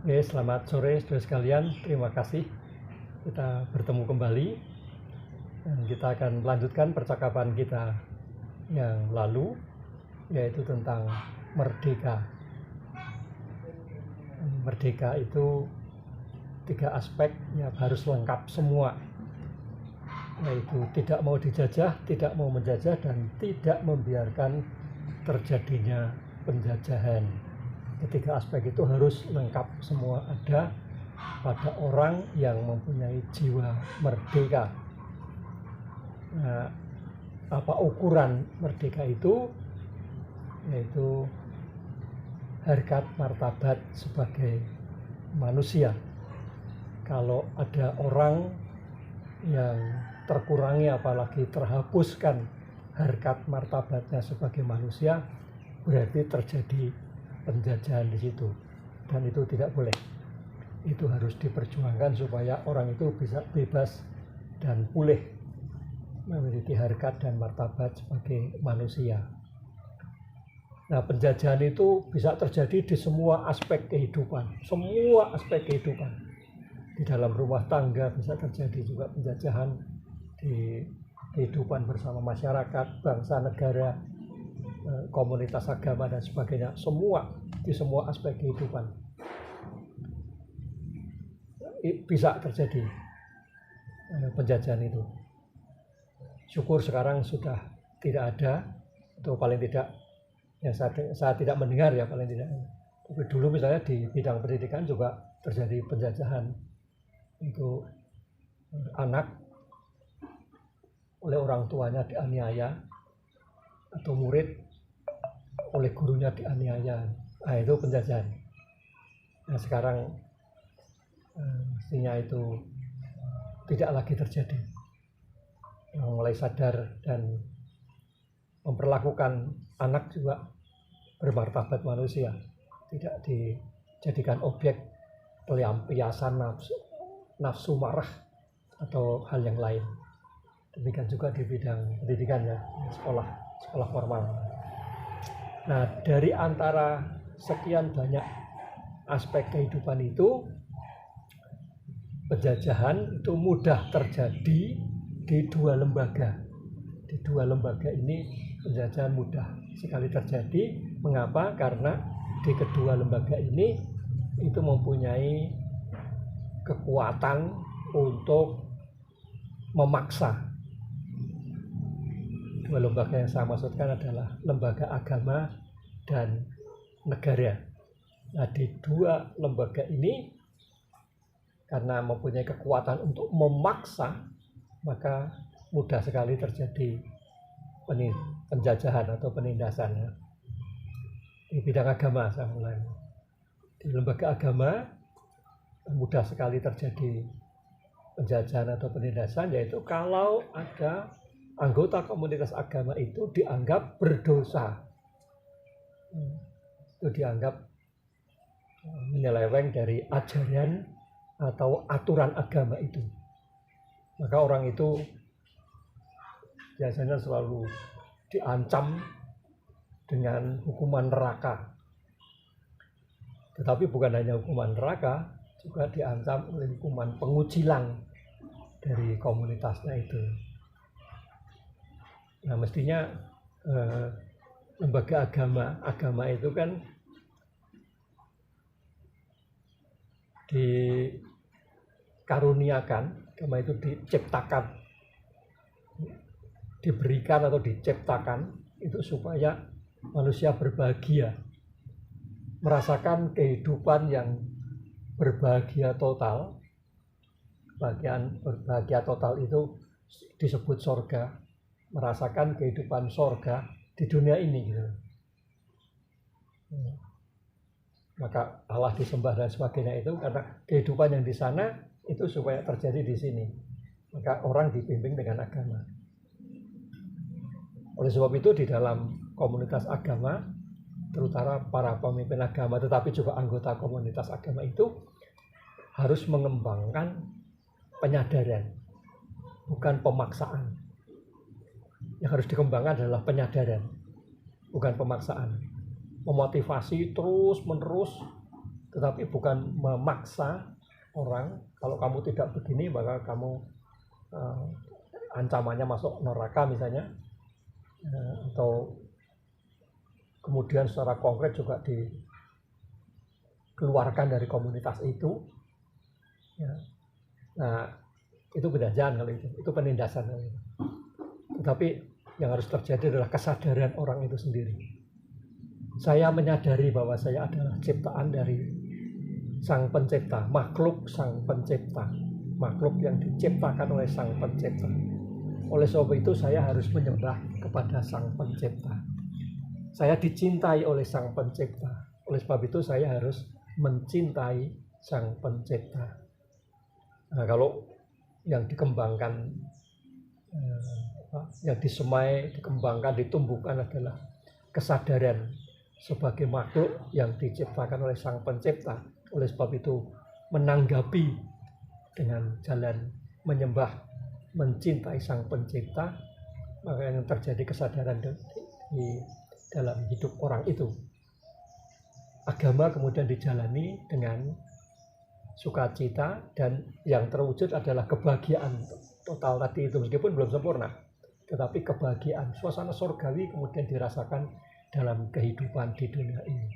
Oke, selamat sore saudara sekalian. Terima kasih kita bertemu kembali dan kita akan melanjutkan percakapan kita yang lalu, yaitu tentang merdeka. Merdeka itu 3 aspek yang harus lengkap semua, yaitu tidak mau dijajah, tidak mau menjajah, dan tidak membiarkan terjadinya penjajahan. Ketiga aspek itu harus lengkap semua ada pada orang yang mempunyai jiwa merdeka. Nah, apa ukuran merdeka itu? Yaitu harkat martabat sebagai manusia. Kalau ada orang yang terkurangi, apalagi terhapuskan harkat martabatnya sebagai manusia, berarti terjadi penjajahan di situ, dan itu tidak boleh. Itu harus diperjuangkan supaya orang itu bisa bebas dan pulih memiliki harkat dan martabat sebagai manusia. Nah, penjajahan itu bisa terjadi di semua aspek kehidupan, semua aspek kehidupan. Di dalam rumah tangga bisa terjadi juga penjajahan, di kehidupan bersama masyarakat, bangsa, negara, komunitas agama dan sebagainya, semua di semua aspek kehidupan bisa terjadi penjajahan itu. Syukur sekarang sudah tidak ada, atau paling tidak yang saya tidak mendengar ya, paling tidak. Tapi dulu misalnya di bidang pendidikan juga terjadi penjajahan, itu anak oleh orang tuanya dianiaya, atau murid oleh gurunya dianiaya. Nah, itu penjajahan. Nah, sekarang mestinya itu tidak lagi terjadi. Yang mulai sadar dan memperlakukan anak juga bermartabat manusia, tidak dijadikan objek pelampiasan nafsu marah atau hal yang lain. Demikian juga di bidang pendidikan ya, sekolah formal. Nah, dari antara sekian banyak aspek kehidupan itu, penjajahan itu mudah terjadi di 2 lembaga. Di 2 lembaga ini penjajahan mudah sekali terjadi. Mengapa? Karena di kedua lembaga ini itu mempunyai kekuatan untuk memaksa. 2 lembaga yang saya maksudkan adalah lembaga agama dan negara. Nah, di 2 lembaga ini karena mempunyai kekuatan untuk memaksa, maka mudah sekali terjadi penjajahan atau penindasan. Di bidang agama saya mulai. Di lembaga agama mudah sekali terjadi penjajahan atau penindasan, yaitu kalau ada anggota komunitas agama itu dianggap berdosa. Itu dianggap menyeleweng dari ajaran atau aturan agama itu. Maka orang itu biasanya selalu diancam dengan hukuman neraka. Tetapi bukan hanya hukuman neraka, juga diancam oleh hukuman pengucilan dari komunitasnya itu. Nah, mestinya lembaga agama itu kan dikaruniakan, agama itu diciptakan, diberikan atau diciptakan itu supaya manusia berbahagia, merasakan kehidupan yang berbahagia total. Berbahagia total itu disebut sorga, merasakan kehidupan sorga di dunia ini gitu. Maka Allah disembah dan sebagainya itu karena kehidupan yang di sana itu supaya terjadi di sini. Maka orang dibimbing dengan agama. Oleh sebab itu di dalam komunitas agama, terutama para pemimpin agama tetapi juga anggota komunitas agama itu harus mengembangkan penyadaran, bukan pemaksaan. Yang harus dikembangkan adalah penyadaran, bukan pemaksaan. Memotivasi terus-menerus tetapi bukan memaksa orang. Kalau kamu tidak begini maka kamu ancamannya masuk neraka misalnya, atau kemudian secara konkret juga dikeluarkan dari komunitas itu. Ya. Nah, itu bedajan kalau itu penindasan. Tetapi yang harus terjadi adalah kesadaran orang itu sendiri. Saya menyadari bahwa saya adalah ciptaan dari Sang Pencipta, makhluk Sang Pencipta, makhluk yang diciptakan oleh Sang Pencipta. Oleh sebab itu saya harus menyembah kepada Sang Pencipta. Saya dicintai oleh Sang Pencipta. Oleh sebab itu saya harus mencintai Sang Pencipta. Nah, kalau yang dikembangkan, yang disemai, dikembangkan, ditumbuhkan adalah kesadaran sebagai makhluk yang diciptakan oleh Sang Pencipta. Oleh sebab itu menanggapi dengan jalan menyembah, mencintai Sang Pencipta, maka yang terjadi kesadaran di dalam hidup orang itu. Agama kemudian dijalani dengan sukacita, dan yang terwujud adalah kebahagiaan total tadi itu, meskipun belum sempurna, tetapi kebahagiaan, suasana surgawi kemudian dirasakan dalam kehidupan di dunia ini.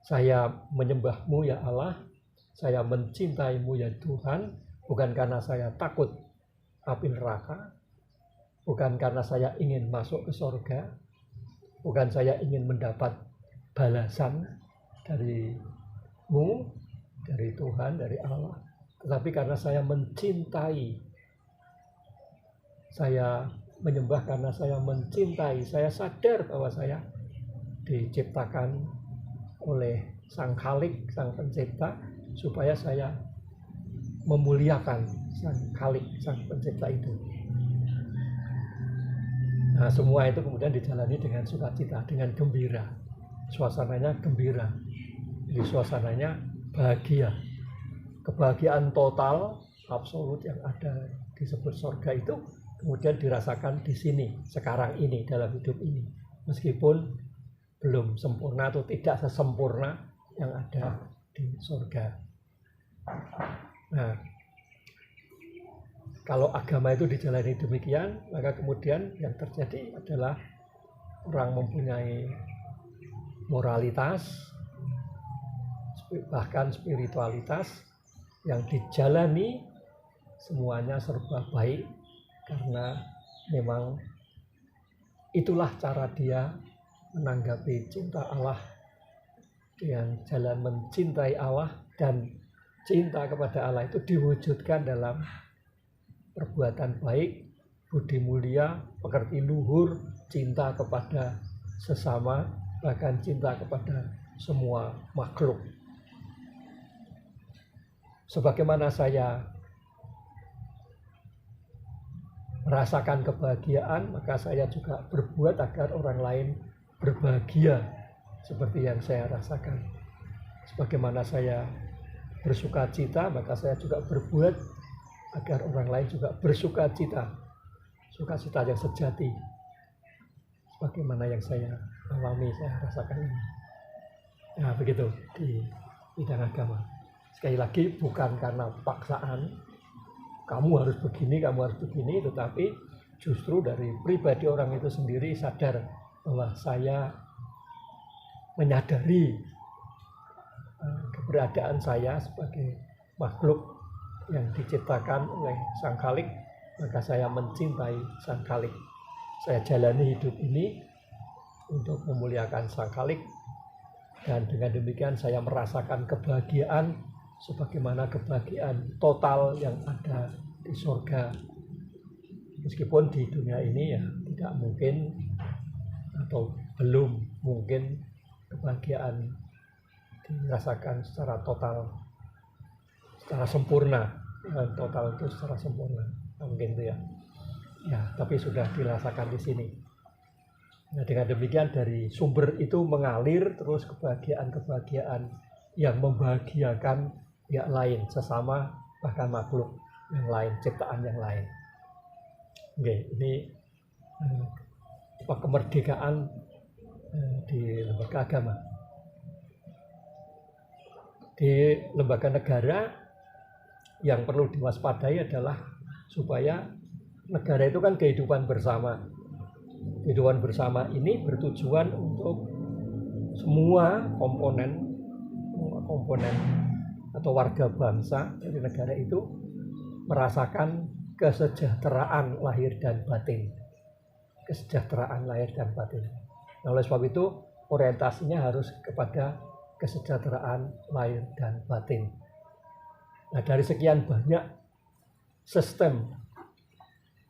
Saya menyembahmu ya Allah, saya mencintaimu ya Tuhan, bukan karena saya takut api neraka, bukan karena saya ingin masuk ke surga, bukan saya ingin mendapat balasan darimu, dari Tuhan, dari Allah, tetapi karena saya mencintai. Saya menyembah karena saya mencintai. Saya sadar bahwa saya diciptakan oleh Sang Khalik, Sang Pencipta, supaya saya memuliakan Sang Khalik, Sang Pencipta itu. Nah, semua itu kemudian dijalani dengan sukacita, dengan gembira. Suasananya gembira. Jadi suasananya bahagia. Kebahagiaan total, absolut yang ada disebut surga itu kemudian dirasakan di sini, sekarang ini, dalam hidup ini. Meskipun belum sempurna atau tidak sesempurna yang ada di surga. Nah, kalau agama itu dijalani demikian, maka kemudian yang terjadi adalah orang mempunyai moralitas, bahkan spiritualitas yang dijalani semuanya serba baik, karena memang itulah cara dia menanggapi cinta Allah, dengan jalan mencintai Allah, dan cinta kepada Allah itu diwujudkan dalam perbuatan baik, budi mulia, pekerti luhur, cinta kepada sesama, bahkan cinta kepada semua makhluk. Sebagaimana saya merasakan kebahagiaan, maka saya juga berbuat agar orang lain berbahagia seperti yang saya rasakan. Sebagaimana saya bersukacita, maka saya juga berbuat agar orang lain juga bersukacita, sukacita yang sejati, sebagaimana yang saya alami, saya rasakan ini. Nah, begitu di bidang agama. Sekali lagi, bukan karena paksaan, kamu harus begini, tetapi justru dari pribadi orang itu sendiri sadar bahwa saya menyadari keberadaan saya sebagai makhluk yang diciptakan oleh Sang Khalik, maka saya mencintai Sang Khalik. Saya jalani hidup ini untuk memuliakan Sang Khalik, dan dengan demikian saya merasakan kebahagiaan sebagaimana kebahagiaan total yang ada di surga. Meskipun di dunia ini ya tidak mungkin atau belum mungkin kebahagiaan dirasakan secara total, secara sempurna. Total itu secara sempurna, mungkin itu ya. Ya, tapi sudah dirasakan di sini. Nah, dengan demikian dari sumber itu mengalir terus kebahagiaan-kebahagiaan yang membahagiakan pihak lain, sesama, bahkan makhluk yang lain, ciptaan yang lain. Oke, ini kemerdekaan di lembaga agama. Di lembaga negara yang perlu diwaspadai adalah supaya negara itu kan kehidupan bersama. Kehidupan bersama ini bertujuan untuk semua komponen atau warga bangsa dari negara itu merasakan kesejahteraan lahir dan batin. Kesejahteraan lahir dan batin. Nah, oleh sebab itu orientasinya harus kepada kesejahteraan lahir dan batin. Nah, dari sekian banyak sistem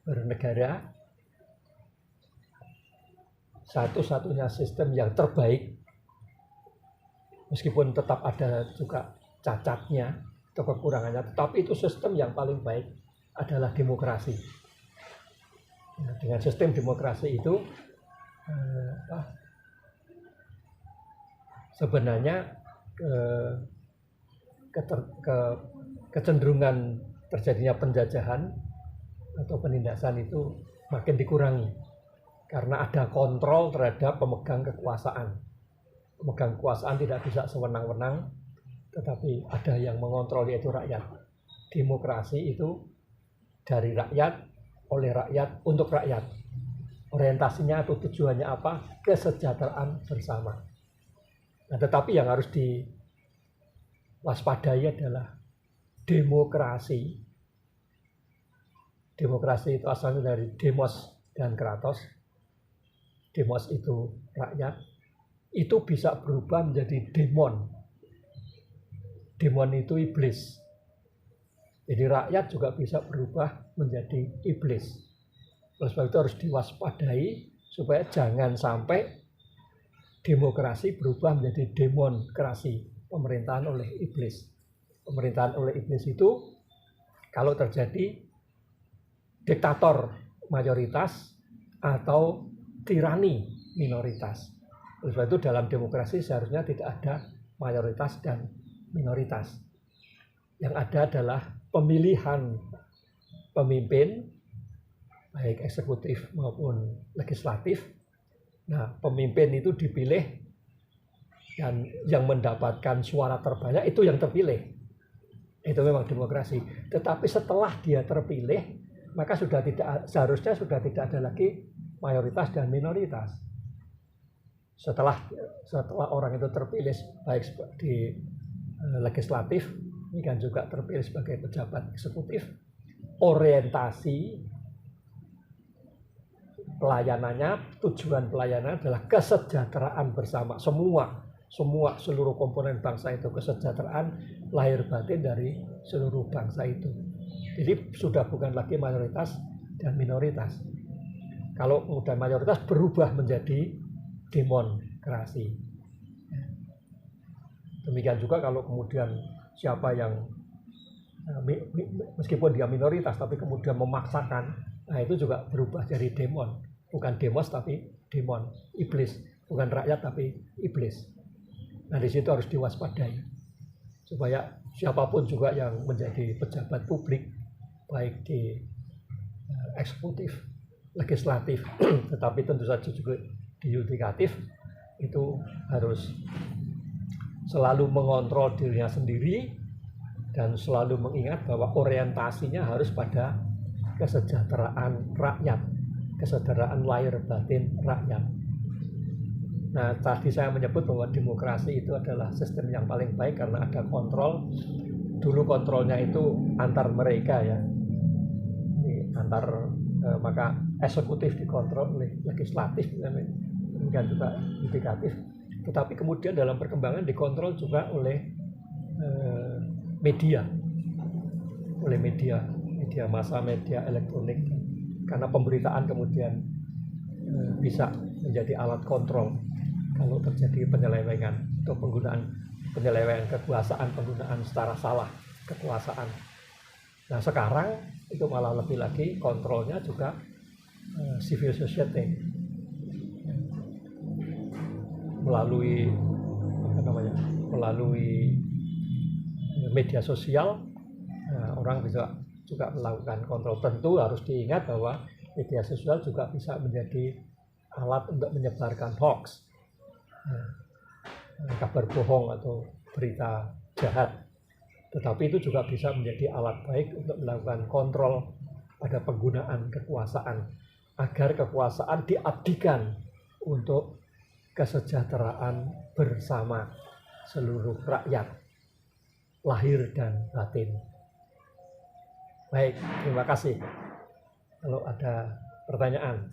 bernegara, satu-satunya sistem yang terbaik, meskipun tetap ada juga cacatnya atau kekurangannya, tetapi itu sistem yang paling baik adalah demokrasi. Nah, dengan sistem demokrasi itu sebenarnya kecenderungan terjadinya penjajahan atau penindasan itu makin dikurangi karena ada kontrol terhadap pemegang kekuasaan. Pemegang kekuasaan tidak bisa sewenang-wenang, tetapi ada yang mengontrol, yaitu rakyat. Demokrasi itu dari rakyat, oleh rakyat, untuk rakyat. Orientasinya atau tujuannya apa? Kesejahteraan bersama. Nah, tetapi yang harus diwaspadai adalah demokrasi. Demokrasi itu asalnya dari demos dan kratos. Demos itu rakyat. Itu bisa berubah menjadi demon. Demon itu iblis. Jadi rakyat juga bisa berubah menjadi iblis. Oleh sebab itu harus diwaspadai supaya jangan sampai demokrasi berubah menjadi demonkrasi, pemerintahan oleh iblis. Pemerintahan oleh iblis itu kalau terjadi diktator mayoritas atau tirani minoritas. Oleh sebab itu dalam demokrasi seharusnya tidak ada mayoritas dan minoritas. Yang ada adalah pemilihan pemimpin, baik eksekutif maupun legislatif. Nah, pemimpin itu dipilih dan yang mendapatkan suara terbanyak itu yang terpilih. Itu memang demokrasi. Tetapi setelah dia terpilih, maka seharusnya sudah tidak ada lagi mayoritas dan minoritas. Setelah orang itu terpilih baik di legislatif, ini kan juga terpilih sebagai pejabat eksekutif, orientasi pelayanannya, tujuan pelayanan adalah kesejahteraan bersama seluruh komponen bangsa itu, kesejahteraan lahir batin dari seluruh bangsa itu. Jadi sudah bukan lagi mayoritas dan minoritas. Kalau kemudian mayoritas berubah menjadi demonkrasi. Demikian juga kalau kemudian siapa yang meskipun dia minoritas tapi kemudian memaksakan, nah itu juga berubah jadi demon. Bukan demos tapi demon, iblis. Bukan rakyat tapi iblis. Nah di situ harus diwaspadai. Supaya siapapun juga yang menjadi pejabat publik, baik di eksekutif, legislatif, tetapi tentu saja juga di yudikatif, itu harus selalu mengontrol dirinya sendiri dan selalu mengingat bahwa orientasinya harus pada kesejahteraan rakyat, kesejahteraan lahir batin rakyat. Nah, tadi saya menyebut bahwa demokrasi itu adalah sistem yang paling baik karena ada kontrol. Dulu kontrolnya itu antar mereka ya, maka eksekutif dikontrol oleh legislatif, demikian juga yudikatif. Tetapi kemudian dalam perkembangan dikontrol juga oleh media massa, media elektronik, karena pemberitaan kemudian bisa menjadi alat kontrol kalau terjadi penyelewengan atau penyelewengan kekuasaan, penggunaan secara salah kekuasaan. Nah sekarang itu malah lebih lagi kontrolnya juga civil society melalui media sosial. Nah, orang bisa juga melakukan kontrol. Tentu harus diingat bahwa media sosial juga bisa menjadi alat untuk menyebarkan hoax, kabar bohong atau berita jahat. Tetapi itu juga bisa menjadi alat baik untuk melakukan kontrol pada penggunaan kekuasaan, agar kekuasaan diabdikan untuk kesejahteraan bersama seluruh rakyat, lahir dan batin. Baik, terima kasih. Kalau ada pertanyaan.